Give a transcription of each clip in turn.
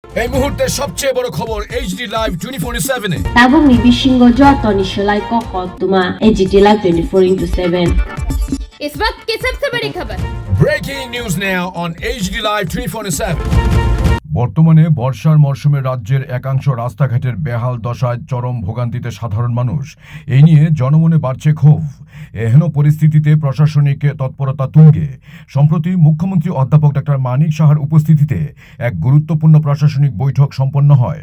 এই মুহূর্তে সবচেয়ে বড় খবর এইচডি লাইভ 24/7 এ Tabung ni bishingo joto ni shalai koko tuma AGT Live 24/7 इस वक्त की सबसे बड़ी खबर। Breaking news now on HD live 24/7। বর্তমানে বর্ষার মরশুমে রাজ্যের একাংশ রাস্তাঘাটের বেহাল দশায় চরম ভোগান্তিতে সাধারণ মানুষ। এই নিয়ে জনমনে বাড়ছে ক্ষোভ। এহেন পরিস্থিতিতে প্রশাসনিক তৎপরতা তুঙ্গে। সম্প্রতি মুখ্যমন্ত্রী অধ্যাপক ডক্টর মানিক সাহার উপস্থিতিতে এক গুরুত্বপূর্ণ প্রশাসনিক বৈঠক সম্পন্ন হয়,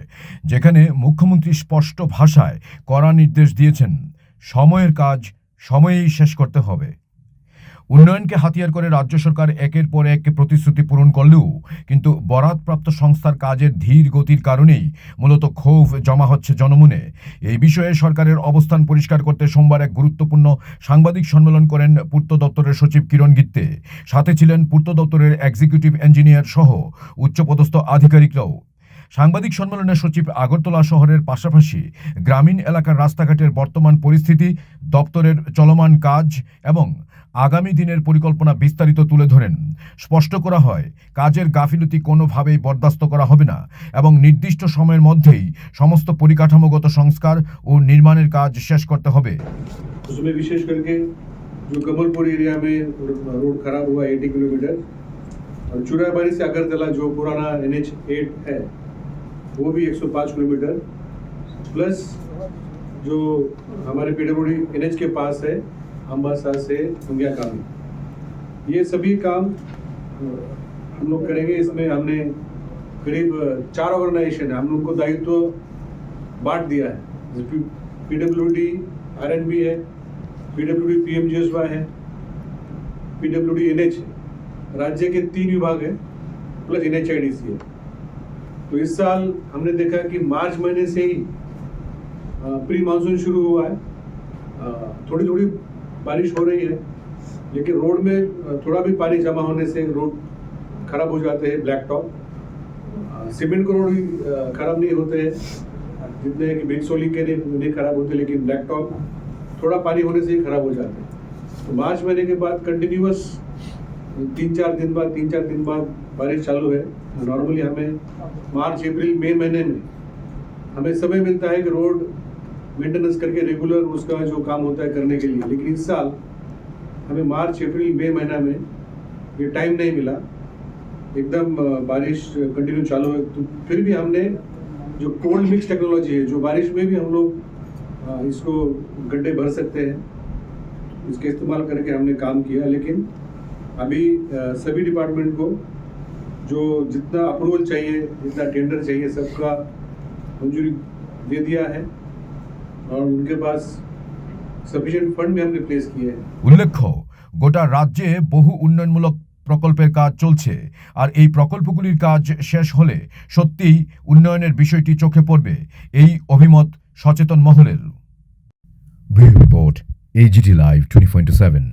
যেখানে মুখ্যমন্ত্রী স্পষ্ট ভাষায় কড়া নির্দেশ দিয়েছেন, সময়ের কাজ সময়েই শেষ করতে হবে। উন্নয়নকে হাতিয়ার করে রাজ্য সরকার একের পর এক প্রতিশ্রুতি পূরণ করলেও কিন্তু বরাদপ্রাপ্ত সংস্থার কাজের ধীর গতির কারণেই মূলত ক্ষোভ জমা হচ্ছে জনমনে। এই বিষয়ে সরকারের অবস্থান পরিষ্কার করতে সোমবার এক গুরুত্বপূর্ণ সাংবাদিক সম্মেলন করেন পূর্ত দপ্তরের সচিব কিরণ গিত্তে। সাথে ছিলেন পূর্ত দপ্তরের এক্সিকিউটিভ ইঞ্জিনিয়ার সহ উচ্চপদস্থ আধিকারিকরাও। সাংবাদিক সম্মেলনে সচিব আগরতলা শহরের পাশাপাশি গ্রামীণ এলাকার রাস্তাঘাটের বর্তমান পরিস্থিতি, দপ্তরের চলমান কাজ এবং আগামী দিনের পরিকল্পনা বিস্তারিত তুলে ধরেন। স্পষ্ট করা হয়, কাজের গাফিলতি কোনোভাবেই বরদাস্ত করা হবে না এবং নির্দিষ্ট সময়ের মধ্যেই সমস্ত পরিকাঠামোগত সংস্কার ও নির্মাণের কাজ শেষ করতে হবে। उसमें विशेष करके जो कमलपुर एरिया में रोड खराब हुआ 80 किलोमीटर, और चुराबाड़ी से अगरतला जो पुराना NH 8 है वो भी 105 किलोमीटर, प्लस जो हमारे PWD NH के पास है अम्बासा से दुंगिया कामी, ये सभी काम हम लोग करेंगे। इसमें हमने करीब 4 ऑर्गेनाइजेशन है, हम लोग को दायित्व बांट दिया है। PWD RNB है, PWD PMGSY है, PWD NH है, राज्य के 3 विभाग है, प्लस NHIDC है। तो इस साल हमने देखा कि मार्च महीने से ही प्री मानसून शुरू हुआ है। थोड़ी थोड़ी बारिश हो रही है, लेकिन रोड में थोड़ा भी पानी जमा होने से रोड खराब हो जाते हैं। ब्लैक टॉप सीमेंट के रोड भी खराब नहीं होते हैं, जितने कि ब्रिक सोलिंग के नहीं खराब होते, लेकिन ब्लैक टॉप थोड़ा पानी होने से ही खराब हो जाते हैं। तो मार्च महीने के बाद कंटिन्यूअस 3-4 दिन बाद बारिश चालू है। नॉर्मली हमें मार्च अप्रैल मई महीने में हमें समय मिलता है कि रोड मेंटेनेंस करके रेगुलर उसका जो काम होता है करने के लिए, लेकिन इस साल हमें मार्च अप्रैल मई महीना में ये टाइम नहीं मिला। एकदम बारिश कंटिन्यू चालू है, तो फिर भी हमने जो कोल्ड मिक्स टेक्नोलॉजी है, जो बारिश में भी हम लोग इसको गड्ढे भर सकते हैं, इसके इस्तेमाल करके हमने काम किया। लेकिन अभी सभी डिपार्टमेंट को जो जितना अप्रूवल चाहिए, जितना टेंडर चाहिए, सबका मंजूरी दे दिया है और उनके पास सफिशिएंट फंड भी हमने प्लेस किए हैं। উল্লেখ্য, গোটা রাজ্যে বহু উন্নয়নমূলক প্রকল্পের কাজ চলছে, আর এই প্রকল্পগুলির কাজ শেষ হলে সত্যিই উন্নয়নের বিষয়টি চোখে পড়বে, এই অভিমত সচেতন মহলের। Report AGT Live 24/7।